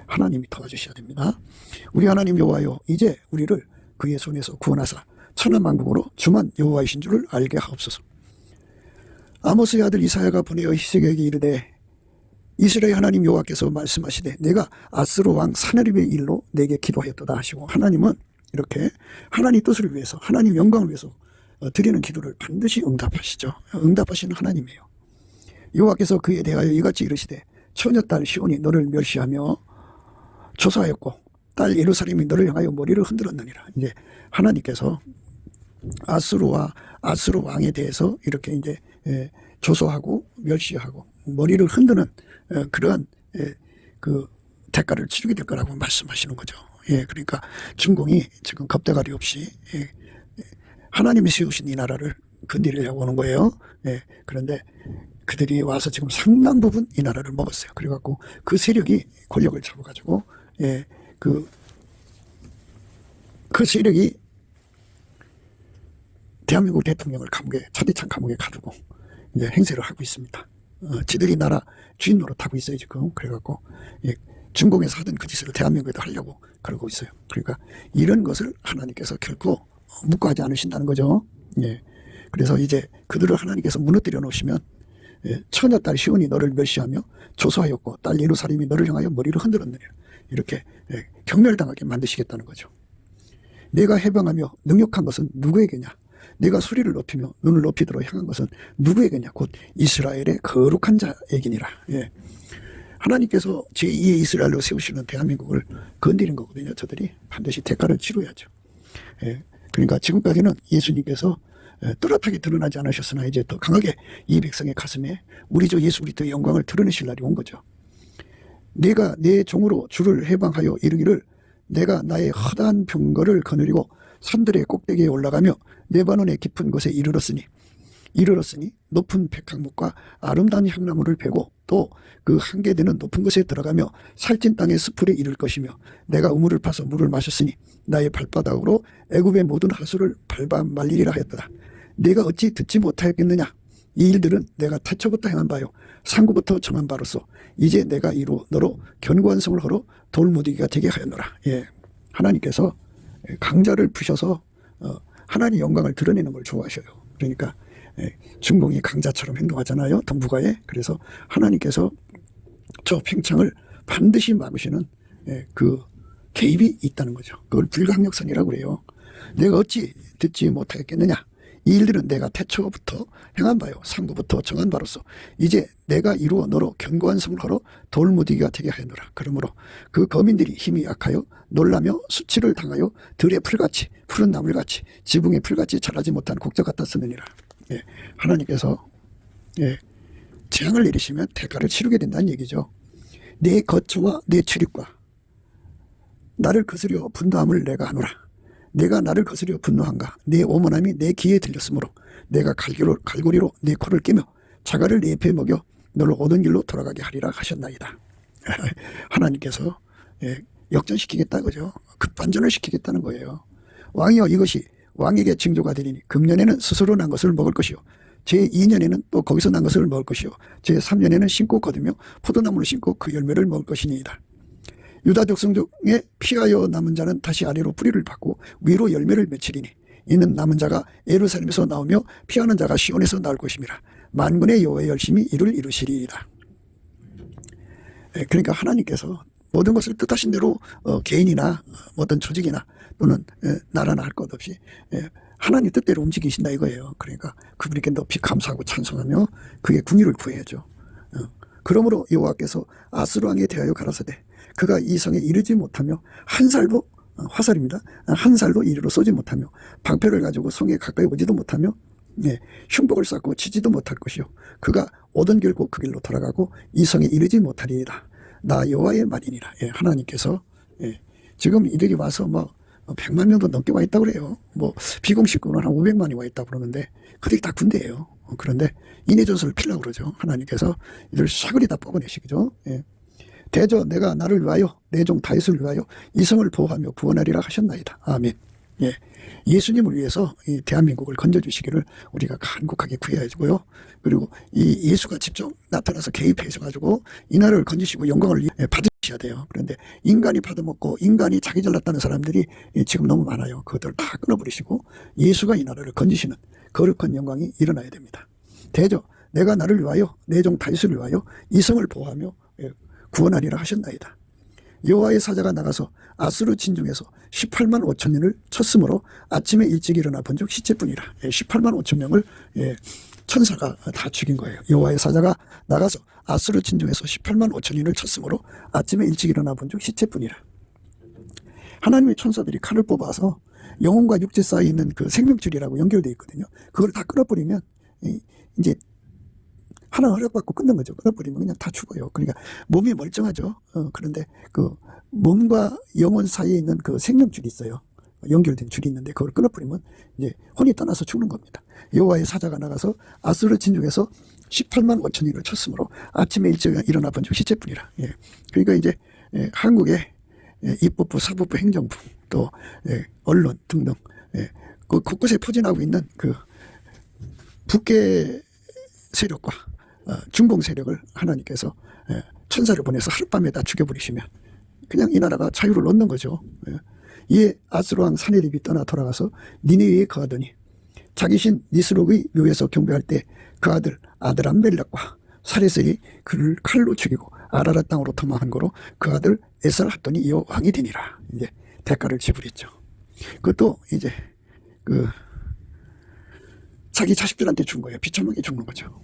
하나님이 도와주셔야 됩니다. 우리 하나님 여호와여 이제 우리를 그의 손에서 구원하사 천하 만국으로 주만 여호와이신 줄을 알게 하옵소서. 아모스의 아들 이사야가 보내어 히스기야에게 이르되 이스라엘 하나님 여호와께서 말씀하시되 내가 아스로 왕 사나립의 일로 내게 기도하였도다 하시고 하나님은 이렇게 하나님 뜻을 위해서 하나님 영광을 위해서 드리는 기도를 반드시 응답하시죠. 응답하시는 하나님이에요. 여호와께서 그에 대하여 이같이 이르시되 처녀딸 시온이 너를 멸시하며 조사하였고 딸 예루살렘이 너를 향하여 머리를 흔들었느니라. 이제 하나님께서 아스로 왕에 대해서 이렇게 이제 조소하고 멸시하고 머리를 흔드는 그러한 그 대가를 치르게 될 거라고 말씀하시는 거죠. 그러니까 중공이 지금 겁대가리 없이 하나님이 세우신 이 나라를 건드리려고 하는 거예요. 그런데 그들이 와서 지금 상당 부분 이 나라를 먹었어요. 그래갖고 그 세력이 권력을 잡아가지고 그 세력이 대한민국 대통령을 감옥에 차디찬 감옥에 가두고 이제 행세를 하고 있습니다. 지들이 나라 주인 노릇하고 있어요 지금. 그래갖고 중공에서 하던 그 짓을 대한민국에도 하려고 그러고 있어요. 그러니까 이런 것을 하나님께서 결코 묵과하지 않으신다는 거죠. 그래서 이제 그들을 하나님께서 무너뜨려 놓으시면 처녀딸 시온이 너를 멸시하며 조소하였고 딸 예루살렘이 너를 향하여 머리를 흔들었느냐. 이렇게 경멸당하게 만드시겠다는 거죠. 내가 해방하며 능욕한 것은 누구에게냐. 내가 소리를 높이며 눈을 높이도록 향한 것은 누구에게냐. 곧 이스라엘의 거룩한 자에게니라. 하나님께서 제2의 이스라엘로 세우시는 대한민국을 건드린 거거든요. 저들이 반드시 대가를 치러야죠. 그러니까 지금까지는 예수님께서 뚜렷하게 드러나지 않으셨으나 이제 더 강하게 이 백성의 가슴에 우리 주 예수 그리스도의 영광을 드러내실 날이 온 거죠. 내가 내 종으로 주를 해방하여 이르기를 내가 나의 허다한 병거를 거느리고 산들의 꼭대기에 올라가며 레바논의 깊은 곳에 이르렀으니 높은 백향목과 아름다운 향나무를 베고 또 그 한계되는 높은 곳에 들어가며 살찐 땅의 숲풀에 이를 것이며 내가 우물을 파서 물을 마셨으니 나의 발바닥으로 애굽의 모든 하수를 밟아 말리리라 하였다. 내가 어찌 듣지 못하였겠느냐. 이 일들은 내가 태초부터 행한 바요 상구부터 정한 바로서 이제 내가 이로 너로 견고한 성을 허러 돌무더기가 되게 하였노라. 하나님께서 강자를 푸셔서 하나님의 영광을 드러내는 걸 좋아하셔요. 그러니까 중공이 강자처럼 행동하잖아요. 동북아에. 그래서 하나님께서 저 팽창을 반드시 막으시는 그 개입이 있다는 거죠. 그걸 불가항력선이라고 그래요. 내가 어찌 듣지 못하겠느냐. 이 일들은 내가 태초부터 행한 바요 상부부터 정한 바로서 이제 내가 이루어 너로 견고한 성을 허러 돌무더기가 되게 하였노라. 그러므로 그 거민들이 힘이 약하여 놀라며 수치를 당하여 들의 풀같이 푸른 나물같이 지붕의 풀같이 자라지 못한 곡적 같았으느니라. 하나님께서 재앙을 내리시면 대가를 치르게 된다는 얘기죠. 내 거처와 내 출입과 나를 거스려 분노함을 내가 하노라. 내가 나를 거스려 분노한가. 내 오만함이 내 귀에 들렸으므로 내가 갈고리로 내 코를 깨며 자갈을 내 입에 먹여 너를 오던 길로 돌아가게 하리라 하셨나이다. 하나님께서 역전시키겠다 그죠. 급반전을 시키겠다는 거예요. 왕이여 이것이 왕에게 징조가 되리니 금년에는 스스로 난 것을 먹을 것이요 제2년에는 또 거기서 난 것을 먹을 것이요 제3년에는 심고 거두며 포도나무를 심고 그 열매를 먹을 것이니이다. 유다 족속 중에 피하여 남은 자는 다시 아래로 뿌리를 받고 위로 열매를 맺히리니 이는 남은 자가 예루살렘에서 나오며 피하는 자가 시온에서 나올 것임이라. 만군의 여호와의 열심히 이를 이루시리이다. 그러니까 하나님께서 모든 것을 뜻하신 대로 개인이나 어떤 조직이나 또는 나라나 할 것 없이 하나님 뜻대로 움직이신다 이거예요. 그러니까 그분께 높이 감사하고 찬송하며 그의 궁의를 구해야죠. 그러므로 여호와께서 아스루 왕에 대하여 가라사대 그가 이 성에 이르지 못하며 한 살도 화살입니다. 한 살도 이리로 쏘지 못하며 방패를 가지고 성에 가까이 오지도 못하며 흉복을 쌓고 치지도 못할 것이요 그가 오던 길고 그 길로 돌아가고 이 성에 이르지 못하리이다. 나 여호와의 말이니라. 하나님께서 지금 이들이 와서 뭐 100만 명도 넘게 와 있다고 그래요. 뭐 비공식으로는 한 500만이 와 있다고 그러는데 그들이 다 군대예요. 그런데 인해전술을 피려고 그러죠. 하나님께서 이들 샤그리 다 뽑아내시죠. 대저 내가 나를 위하여 내 종 다윗을 위하여 이 성을 보호하며 구원하리라 하셨나이다. 아멘. 예수님을 위해서 이 대한민국을 건져주시기를 우리가 간곡하게 구해야지고요. 그리고 이 예수가 직접 나타나서 개입하셔가지고 이 나라를 건지시고 영광을 받으셔야 돼요. 그런데 인간이 받아먹고 인간이 자기 잘났다는 사람들이 지금 너무 많아요. 그것들을 다 끊어버리시고 예수가 이 나라를 건지시는 거룩한 영광이 일어나야 됩니다. 대저 내가 나를 위하여 내 종 다윗을 위하여 이 성을 보호하며 구원하리라 하셨나이다. 여호와의 사자가 나가서 아수르 진중에서 18만 5천 년을 쳤으므로 아침에 일찍 일어나 본즉 시체뿐이라. 18만 5천 명을 천사가 다 죽인 거예요. 여호와의 사자가 나가서 아수르 진중에서 18만 5천 년을 쳤으므로 아침에 일찍 일어나 본즉 시체뿐이라. 하나님의 천사들이 칼을 뽑아서 영혼과 육체 사이에 있는 그 생명줄이라고 연결되어 있거든요. 그걸 다 끊어버리면 이제 하나 허락받고 끊는 거죠. 끊어버리면 그냥 다 죽어요. 그러니까 몸이 멀쩡하죠. 그런데 그 몸과 영혼 사이에 있는 그 생명줄이 있어요. 연결된 줄이 있는데 그걸 끊어버리면 이제 혼이 떠나서 죽는 겁니다. 여호와의 사자가 나가서 아수르 진중에서 18만 5천인을 쳤으므로 아침에 일찍 일어나 본즉 시체뿐이라. 그러니까 이제 한국의 입법부, 사법부, 행정부 또 언론 등등 그 곳곳에 포진하고 있는 그 북계 세력과 중공 세력을 하나님께서 천사를 보내서 하룻밤에 다 죽여버리시면 그냥 이 나라가 자유를 얻는 거죠. 이에 아스루 왕 사네립이 떠나 돌아가서 니네웨에 거하더니 자기 신 니스록의 묘에서 경배할 때 그 아들 아들 암멜렉과 사레셀이 그를 칼로 죽이고 아라라 땅으로 도망한 거로 그 아들 에살핫돈이 이어 왕이 되니라. 이제 대가를 지불했죠. 그것도 이제 자기 자식들한테 준 거예요. 비참하게 죽는 거죠.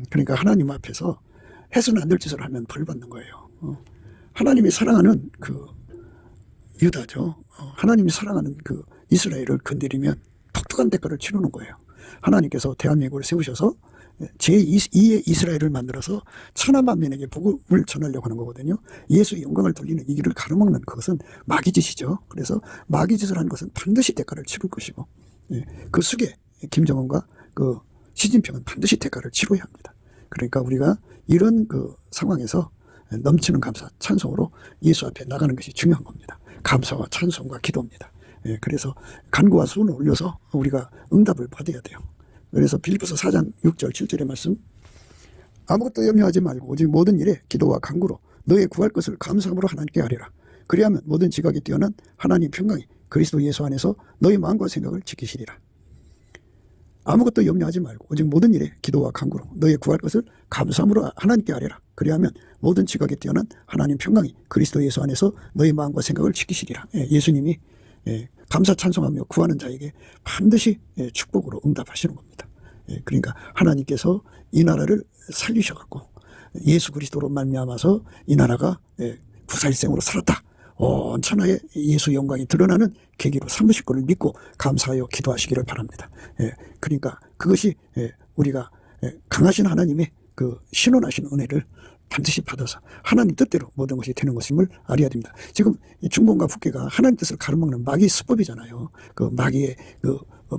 그러니까 하나님 앞에서 해서는 안 될 짓을 하면 벌 받는 거예요. 하나님이 사랑하는 유다죠. 하나님이 사랑하는 이스라엘을 건드리면 독특한 대가를 치르는 거예요. 하나님께서 대한민국을 세우셔서 제2의 이스라엘을 만들어서 천하 만민에게 복음을 전하려고 하는 거거든요. 예수의 영광을 돌리는 이 길을 가로막는 그것은 마귀 짓이죠. 그래서 마귀 짓을 하는 것은 반드시 대가를 치를 것이고, 그 숙에 김정은과 시진핑은 반드시 대가를 치러야 합니다. 그러니까 우리가 이런 상황에서 넘치는 감사, 찬송으로 예수 앞에 나가는 것이 중요한 겁니다. 감사와 찬송과 기도입니다. 그래서 간구와 손을 올려서 우리가 응답을 받아야 돼요. 그래서 빌립보서 4장 6절 7절의 말씀, 아무것도 염려하지 말고 오직 모든 일에 기도와 간구로 너의 구할 것을 감사함으로 하나님께 아뢰라. 그리하면 모든 지각이 뛰어난 하나님 평강이 그리스도 예수 안에서 너의 마음과 생각을 지키시리라. 아무것도 염려하지 말고 오직 모든 일에 기도와 간구로 너의 구할 것을 감사함으로 하나님께 아뢰라. 그리하면 모든 지각에 뛰어난 하나님 평강이 그리스도 예수 안에서 너의 마음과 생각을 지키시리라. 예수님이 감사 찬송하며 구하는 자에게 반드시 축복으로 응답하시는 겁니다. 그러니까 하나님께서 이 나라를 살리셔갖고 예수 그리스도로 말미암아서 이 나라가 구사일생으로 살았다, 온 천하에 예수 영광이 드러나는 계기로 삼으실 것을 믿고 감사하여 기도하시기를 바랍니다. 그러니까 그것이 우리가 강하신 하나님의 신원하신 은혜를 반드시 받아서 하나님 뜻대로 모든 것이 되는 것임을 알아야 됩니다. 지금 중공과 북괴가 하나님 뜻을 가로막는 마귀의 수법이잖아요. 마귀의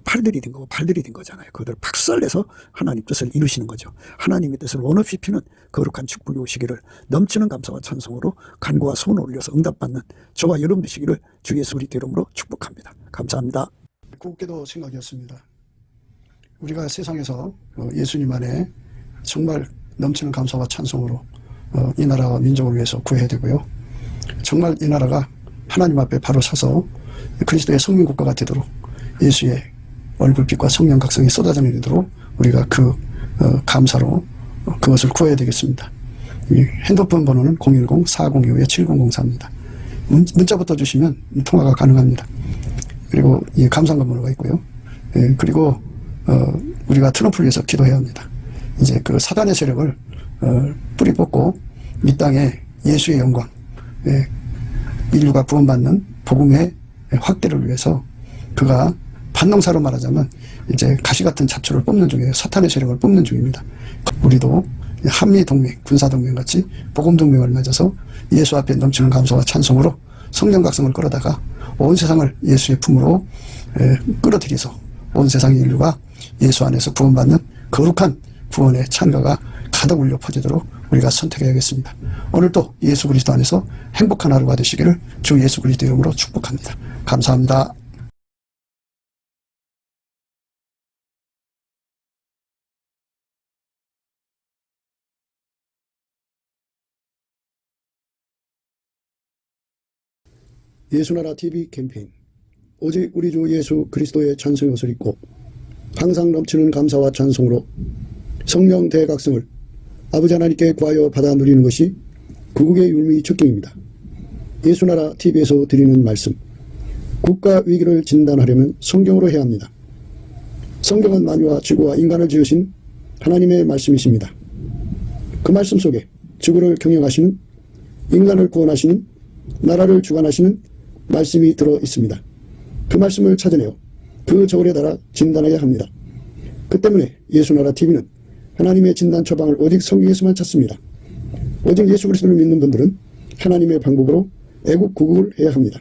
팔들이 된 거고 발들이 된 거잖아요. 그들을 박살내서 하나님 뜻을 이루시는 거죠. 하나님의 뜻을 원없이 피는 거룩한 축복이 오시기를 넘치는 감사와 찬송으로 간구와 손을 올려서 응답받는 저와 여러분 되시기를 주 예수 그리스도 이름으로 축복합니다. 감사합니다. 국기도 생각이었습니다. 우리가 세상에서 예수님 안에 정말 넘치는 감사와 찬송으로 이 나라와 민족을 위해서 구해야 되고요. 정말 이 나라가 하나님 앞에 바로 서서 그리스도의 성민국가가 되도록 예수의 얼굴빛과 성령 각성이 쏟아져 내리도록 우리가 감사로 그것을 구해야 되겠습니다. 핸드폰 번호는 010-4025-7004입니다. 문자부터 주시면 통화가 가능합니다. 그리고 이 감사한 번호가 있고요. 그리고 우리가 트럼프를 위해서 기도해야 합니다. 이제 사단의 세력을 뿌리 뽑고 이 땅에 예수의 영광, 인류가 구원받는 복음의 확대를 위해서 그가 반농사로 말하자면 이제 가시 같은 잡초를 뽑는 중이에요. 사탄의 세력을 뽑는 중입니다. 우리도 한미동맹, 군사동맹 같이 복음동맹을 맺어서 예수 앞에 넘치는 감사와 찬송으로 성령 각성을 끌어다가 온 세상을 예수의 품으로 끌어들여서 온 세상의 인류가 예수 안에서 구원받는 거룩한 구원의 찬가가 가득 울려 퍼지도록 우리가 선택해야겠습니다. 오늘도 예수 그리스도 안에서 행복한 하루가 되시기를 주 예수 그리스도 이름으로 축복합니다. 감사합니다. 예수나라 TV 캠페인, 오직 우리 주 예수 그리스도의 찬송의 옷을 입고 항상 넘치는 감사와 찬송으로 성령 대각성을 아버지 하나님께 구하여 받아 누리는 것이 구국의 율미 축경입니다. 예수나라 TV에서 드리는 말씀, 국가 위기를 진단하려면 성경으로 해야 합니다. 성경은 만유와 지구와 인간을 지으신 하나님의 말씀이십니다. 그 말씀 속에 지구를 경영하시는, 인간을 구원하시는, 나라를 주관하시는 말씀이 들어 있습니다. 그 말씀을 찾아내어 그 저울에 달아 진단해야 합니다. 그 때문에 예수나라 TV는 하나님의 진단 처방을 오직 성경에서만 찾습니다. 오직 예수 그리스도를 믿는 분들은 하나님의 방법으로 애국 구국을 해야 합니다.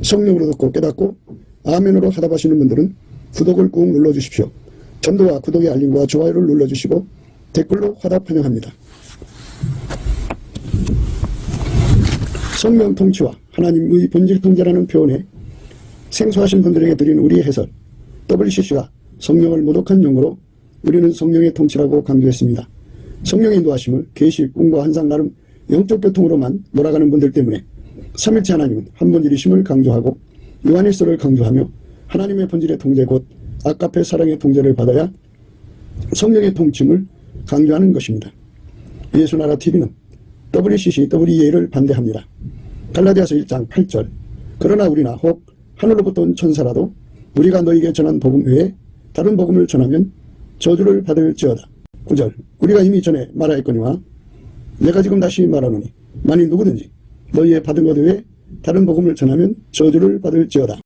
성령으로 듣고 깨닫고 아멘으로 화답하시는 분들은 구독을 꾹 눌러주십시오. 전도와 구독의 알림과 좋아요를 눌러주시고 댓글로 화답 환영합니다. 성령 통치와 하나님의 본질 통제라는 표현에 생소하신 분들에게 드린 우리의 해설, WCC가 성령을 모독한 용어로 우리는 성령의 통치라고 강조했습니다. 성령의 인도하심을 계시, 꿈과 환상 나름 영적 교통으로만 몰아가는 분들 때문에 삼일체 하나님은 한 본질이심을 강조하고 요한일서를 강조하며 하나님의 본질의 통제 곧 아까페 사랑의 통제를 받아야 성령의 통치를 강조하는 것입니다. 예수나라 TV는 WCC, WEA를 반대합니다. 갈라디아서 1장 8절 그러나 우리나 혹 하늘로부터 온 천사라도 우리가 너에게 전한 복음 외에 다른 복음을 전하면 저주를 받을지어다. 9절 우리가 이미 전에 말하였거니와 내가 지금 다시 말하노니 만일 누구든지 너희의 받은 것 외에 다른 복음을 전하면 저주를 받을지어다.